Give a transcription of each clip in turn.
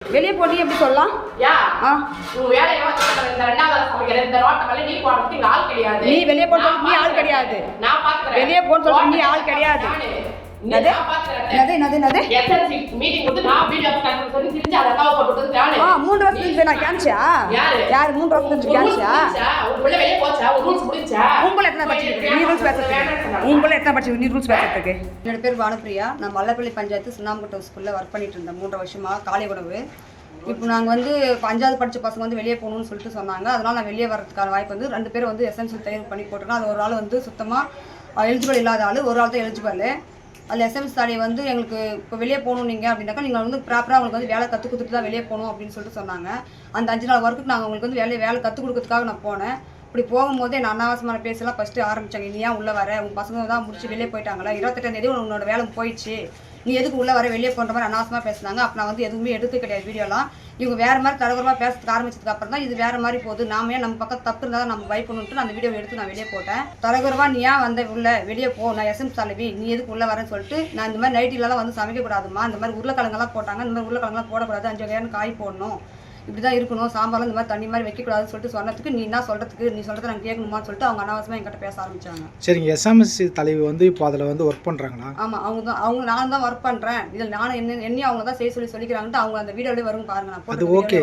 வெளியே போட்டு எப்படி சொல்லலாம்? நீ வெளியே போட்டு நீ ஆள் கிடையாது. வெளியே போட்டு சொல்லிட்டு நீ ஆள் கிடையாது. மூன்று வருஷத்துக்கு நான் கேன்சா யாரு 3 வருஷத்துக்கு கேன்சா உங்களை எத்தனை படிச்சிருக்கு நீ ரூல்ஸ் பேசுறதுக்கு உங்களை எத்தனை படிச்சிருக்கு நீ ரூல்ஸ் பேசுறதுக்கு? என்னோட பேர் பானுப்பிரியா. நான் மல்லப்பள்ளி பஞ்சாயத்து சுண்ணாம்புக்கட்டம் ஸ்கூலில் ஒர்க் பண்ணிட்டு இருந்தேன் 3 வருஷமா காலை உணவு. இப்போ நாங்கள் வந்து 5வது படித்த பசங்க வந்து வெளியே போகணும்னு சொல்லிட்டு சொன்னாங்க. அதனால் நான் வெளியே வரதுக்கான வாய்ப்பு வந்து 2 பேர் வந்து எஸ்எம்சி தேர்வு பண்ணி போட்டிருக்கோம். அது ஒரு ஆள் வந்து சுத்தமாக எலிஜிபிள் இல்லாத ஆள், ஒரு ஆள் தான் எலிஜிபிள். அதில் எஸ்எம்சி தாலியை வந்து எங்களுக்கு இப்போ வெளியே போகணும் நீங்கள் அப்படின்னாக்கா நீங்கள் வந்து ப்ராப்பராக அவங்களுக்கு வந்து வேலை கற்றுக் கொடுத்துட்டு தான் வெளியே போகணும் அப்படின்னு சொல்லிட்டு சொன்னாங்க. அந்த 5 நாள் ஒர்க்குக்கு நாங்கள் உங்களுக்கு வந்து வேலை கற்றுக் கொடுக்கறதுக்காக நான் போனேன். இப்படி போகும்போது என்ன அனாவசியமான பேசலாம் ஃபஸ்ட்டு ஆரம்பித்தாங்க. நீ ஏன் உள்ளே வர, உங்கள் பசங்க தான் முடிச்சு வெளியே போயிட்டாங்களா, 28ஆம் தேதி உன்னோட வேலை போயிடுச்சு, நீ எதுக்கு உள்ளே வர வெளியே போன்ற மாதிரி அனாவசியமாக பேசுனாங்க. அப்போ நான் வந்து எதுவுமே எடுத்து கிடையாது வீடியோலாம். இவங்க வேறு மாதிரி தரகுறமாக பேசுறதுக்கு ஆரம்பிச்சதுக்கு அப்புறம் தான் இது வேறு மாதிரி போகுது, நாம ஏன் நம்ம பக்கம் தப்பு இருந்தால் தான் நம்ம பயப்படணுன்ட்டு நான் அந்த வீடியோ எடுத்து நான் வெளியே போட்டேன். தரகுறவா நீ ஏன் வந்த உள்ளே வெளியே போ, நான் எஸ்எம் தலைவி, நீ எதுக்கு உள்ளே வரேன்னு சொல்லிட்டு நான் இந்த மாதிரி நைட்டிலலாம் வந்து சமைக்கக்கூடாதுமா, இந்த மாதிரி உருளைக்கிழங்கெல்லாம் போட்டாங்க, இந்த மாதிரி உருளைக்கிழங்கெல்லாம் போடக்கூடாது, 5 வகையான காய் போடணும், இப்படி தான் இருக்கணும், சாம்பார்லாம் இந்த மாதிரி தண்ணி மாதிரி வைக்கக்கூடாதுன்னு சொல்லிட்டு சொன்னதுக்கு நீ என்ன சொல்கிறதுக்கு, நீ சொல்கிறத நாங்கள் கேட்கணுமான்னு சொல்லிட்டு அவங்க அனாவசியமாக என்கிட்ட பேச ஆரம்பித்தாங்க. சரிங்க, எஸ்எம்சி தலைவி வந்து இப்போ அதில் வந்து ஒர்க் பண்ணுறாங்களா? ஆமாம், அவங்க நானும் தான் ஒர்க் பண்ணுறேன், இதில் நானும் என்னையும் அவங்க தான் செய்ய சொல்லிக்கிறாங்கன்ட்டு அவங்க அந்த வீடியோவிலே வரும் பாருங்க. நான் அது ஓகே,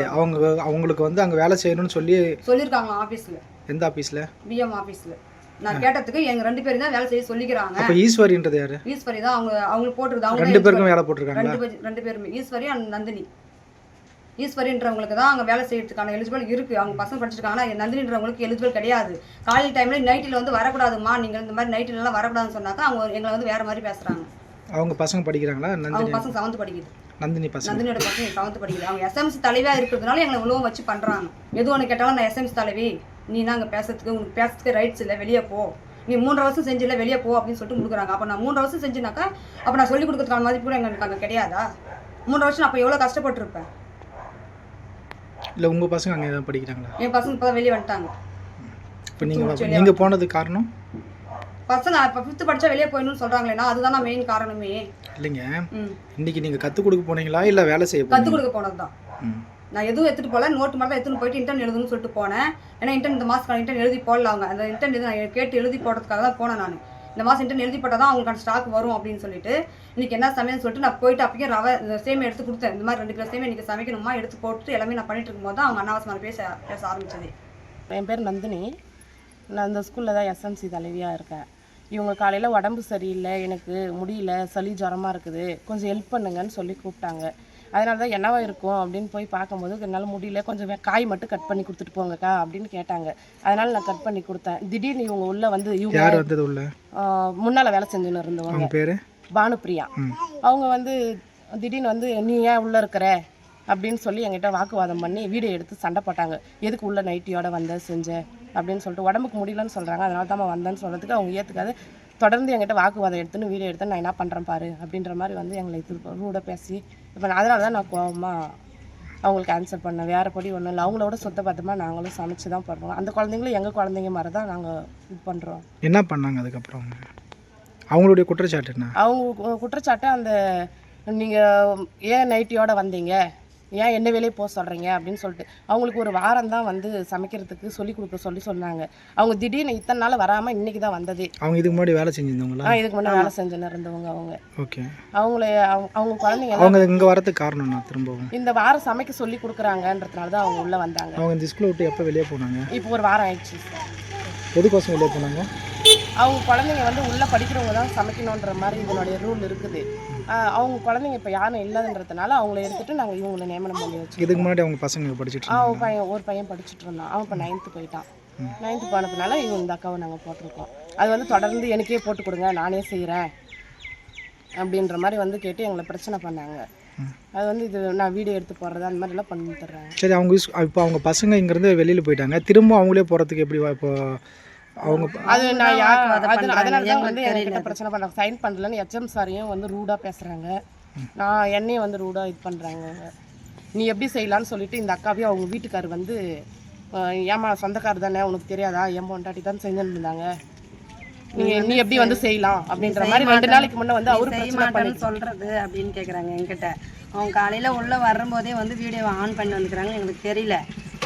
அவங்களுக்கு வந்து அங்கே வேலை செய்யணும்னு சொல்லியிருக்காங்க ஆஃபீஸில். எந்த ஆஃபீஸில்? பிஎம் ஆஃபீஸில். நான் கேட்டதுக்கு எங்க 2 பேரும் தான் வேலை செய்ய சொல்லிக்கிறாங்க. அப்ப ஈஸ்வரின்றது யாரு? ஈஸ்வரி தான் அவங்களுக்கு போட்டுருது. அவங்க 2 பேருக்கும் வேலை போட்டுருக்காங்க. 2 பேருமே ஈஸ்வரி அண்ட் நந்தினி. ஈஸ்வரின்றவங்களுக்கு தான் அங்கே வேலை செய்யறதுக்கான எலிஜிபிள் இருக்குது. அவங்க பசங்க படிச்சிருக்காங்க. ஆனால் நந்தினின்றவங்களுக்கு எலிஜிபிள் கிடையாது. காலையில் டைமில் நைட்டில் வந்து வரக்கூடாதுமா, நீங்கள் இந்த மாதிரி நைட்டிலலாம் வரக்கூடாதுன்னு சொன்னாக்கா அவங்க எங்களை வந்து வேறு மாதிரி பேசுகிறாங்க. அவங்க பசங்க படிக்கிறாங்களா? அவங்க பசங்க 7th படிக்குது. நந்தினியோட பசங்க 7th படிக்குது. அவங்க எஸ்எம்சி தலைவியாக இருக்கிறதுனால எங்களை உணவு வச்சு பண்ணுறாங்க. எது ஒன்று கேட்டாலும் நான் எஸ்எம்சி தலைவி, நீ தான் அங்கே பேசுறதுக்கு, உனக்கு பேசுறதுக்கு ரைட்ஸ் இல்லை, வெளியே போ, நீ 3 வருஷம் செஞ்சில்ல, வெளியே போ அப்படின்னு சொல்லிட்டு கொடுக்குறாங்க. அப்போ நான் 3 வருஷம் செஞ்சுனாக்கா அப்போ நான் சொல்லிக் கொடுக்கறதுக்கான மதிப்பு கூட எங்களுக்கு அங்கே கிடையாதா? 3 வருஷம் அப்போ எவ்வளோ கஷ்டப்பட்டுருப்பேன். இல்லை உங்கள் பசங்க அங்கே தான் படிக்கிறாங்களா? என் பசங்க இப்போ தான் வெளியே வந்துட்டாங்க. இப்போ நீங்கள் போனது காரணம்? பசங்க இப்போ 5th படித்தா வெளியே போயிடணும்னு சொல்கிறாங்களேண்ணா, அதுதான் நான் மெயின் காரணமே. இல்லைங்க, இன்னைக்கு நீங்கள் கற்றுக் கொடுக்க போனீங்களா இல்லை வேலை செய்ய? கற்றுக் கொடுக்க போனது தான். நான் எதுவும் எடுத்துகிட்டு போகல, நோட்டு மாதிரி தான் எடுத்துன்னு போயிட்டு இன்டர்ன் எழுதுன்னு சொல்லிட்டு போனேன். ஏன்னா இன்டர்ன் இந்த மாதத்துக்கான இன்டர்ன் எழுதி போடலாங்க. அந்த இன்டர்ன் இது நான் கேட்டு எழுதி போடுறதுக்காக தான் போனேன். நான் இந்த மாதம் இன்டர்ன் எழுதி போட்டால் தான் அவங்களுக்கான ஸ்டாக் வரும் அப்படின்னு சொல்லிட்டு இன்றைக்கி என்ன சமையல்னு சொல்லிட்டு நான் போயிட்டு அப்பயே ரவை சேமியா எடுத்து கொடுத்தேன். இந்த மாதிரி 2 கிலோ சேமியா இன்றைக்கி சமைக்கணுமா எடுத்து போட்டு எல்லாமே நான் பண்ணிட்டு இருக்கும்போது தான் அவங்க அனாவசியமாக பேச ஆரம்பிச்சது. என் பேர் நந்தினி. நான் இந்த ஸ்கூலில் தான் எஸ்எம்சி தலைவியாக இருக்கேன். இவங்க காலையில் உடம்பு சரியில்லை, எனக்கு முடியல, சளி ஜுரமாக இருக்குது, கொஞ்சம் ஹெல்ப் பண்ணுங்கன்னு சொல்லி கூப்பிட்டாங்க. அதனால தான் என்னவா இருக்கும் அப்படின்னு போய் பார்க்கும்போது என்னால் முடியல, கொஞ்சம் காய் மட்டும் கட் பண்ணி கொடுத்துட்டு போங்கக்கா அப்படின்னு கேட்டாங்க. அதனால் நான் கட் பண்ணி கொடுத்தேன். திடீர்னு இவங்க உள்ளே வந்து இவங்க முன்னால் வேலை செஞ்சுன்னு இருந்தவங்க பேர் பானுப்பிரியா. அவங்க வந்து திடீர்னு வந்து நீ ஏன் உள்ளே இருக்கிற அப்படின்னு சொல்லி என்கிட்ட வாக்குவாதம் பண்ணி வீடியோ எடுத்து சண்டை போட்டாங்க. எதுக்கு உள்ள நைட்டியோட வந்த செஞ்ச அப்படின்னு சொல்லிட்டு, உடம்புக்கு முடியலன்னு சொல்கிறாங்க, அதனால தான் வந்தேன்னு சொல்கிறதுக்கு அவங்க ஏற்றுக்காது. தொடர்ந்து என்கிட்ட வாக்குவாதம் எடுத்துன்னு வீடியோ எடுத்து நான் என்ன பண்ணுறேன் பாரு அப்படின்ற மாதிரி வந்து எங்களை இது ரூடாக பேசி இப்போ அதனால தான் நான் கோவமாக அவங்களுக்கு ஆன்சர் பண்ணேன். வேறுபடி ஒன்றும் இல்லை, அவங்களோட சுத்தபத்தமாக நாங்களும் சமைச்சு தான் பண்ணுறோம். அந்த குழந்தைங்களும் எங்கள் குழந்தைங்க மாதிரி தான் நாங்கள் இது பண்ணுறோம். என்ன பண்ணாங்க அதுக்கப்புறம்? அவங்களுடைய குற்றச்சாட்டு என்ன? அவங்க குற்றச்சாட்டு அந்த நீங்கள் ஏன் நைட்டியோட வந்தீங்க, ஏன் என்ன வேலையை போக சொல்கிறீங்க அப்படின்னு சொல்லிட்டு அவங்களுக்கு ஒரு வாரம் தான் வந்து சமைக்கிறதுக்கு சொல்லிக் கொடுக்க சொன்னாங்க. அவங்க திடீர்னு இத்தனை நாள் வராமல் இன்றைக்கி தான் வந்தது. அவங்க இதுக்கு முன்னாடி வேலை செஞ்சிருந்தவங்களா? இதுக்கு முன்னாடி வேலை செஞ்சுன்னு இருந்தவங்க. ஓகே, அவங்க குழந்தைங்க அவங்க இங்கே வரதுக்கு காரணம் நான் திரும்பவும் இந்த வாரம் சமைக்க சொல்லி கொடுக்குறாங்கன்றதுனால தான் அவங்க உள்ளே வந்தாங்க. அவங்க இந்த ஸ்கூலை விட்டு எப்போ வெளியே போனாங்க? இப்போ ஒரு வாரம் ஆயிடுச்சு. எதுக்கோசம் வெளியே போனாங்க? அவங்க குழந்தைங்க வந்து உள்ளே படிக்கிறவங்க தான் சமைக்கணுன்ற மாதிரி இதனுடைய ரூல் இருக்குது. அவங்க குழந்தைங்க இப்போ யாரும் இல்லாதன்றதுனால அவங்கள எடுத்துகிட்டு நாங்கள் இவங்களை நியமனம் பண்ணி வச்சு. இதுக்கு முன்னாடி அவங்க பசங்க படிச்சுட்டு ஒரு பையன் படிச்சுட்டு இருந்தான். அவன் இப்போ 9th போயிட்டான். 9th போனதுனால இவங்க இந்த அக்காவை நாங்கள் போட்டிருக்கோம். அது வந்து தொடர்ந்து எனக்கே போட்டு கொடுங்க, நானே செய்கிறேன் அப்படின்ற மாதிரி வந்து கேட்டு எங்களை பிரச்சனை பண்ணாங்க. அது வந்து இது நான் வீடியோ எடுத்து போடுறது அந்த மாதிரிலாம் பண்ணி தர்றேன். சரி, அவங்க இப்போ அவங்க பசங்க இங்கேருந்து வெளியில் போயிட்டாங்க, திரும்ப அவங்களே போகிறதுக்கு எப்படி? இப்போ அவங்க அது நான் அதனால தான் வந்து என்கிட்ட பிரச்சனை பண்ணுறாங்க. சைன் பண்ணலன்னு HM சாரையும் வந்து ரூடாக பேசுகிறாங்க. நான் என்னையும் வந்து ரூடாக இது பண்ணுறாங்க. நீ எப்படி செய்யலான்னு சொல்லிட்டு இந்த அக்காவையும் அவங்க வீட்டுக்கார் வந்து ஏமா சொந்தக்கார் தானே உனக்கு தெரியாதா, என் பொண்டாட்டி தான் செஞ்சுன்னு இருந்தாங்க, நீ எப்படி வந்து செய்யலாம் அப்படின்ற மாதிரி 2 நாளைக்கு முன்னே வந்து அவரு பிரச்சனை பண்ணி சொல்கிறது அப்படின்னு கேட்குறாங்க என்கிட்ட. அவங்க காலையில் உள்ளே வரும்போதே வந்து வீடியோவை ஆன் பண்ணி வந்துக்கிறாங்க, எங்களுக்கு தெரியல.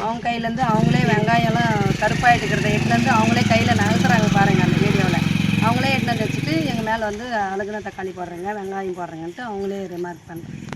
அவங்க கையிலேருந்து அவங்களே வெங்காயம்லாம் கருப்பாயிட்டு இருக்கிறத எடுத்துலேருந்து அவங்களே கையில் நகர்த்துறாங்க பாருங்கள் அந்த வீடியோவில். அவங்களே எடுத்து வச்சுட்டு எங்கள் மேலே வந்து அழுகுன தக்காளி போடுறேங்க, வெங்காயம் போடுறேங்கன்ட்டு அவங்களே ரிமார்க் பண்ணுறாங்க.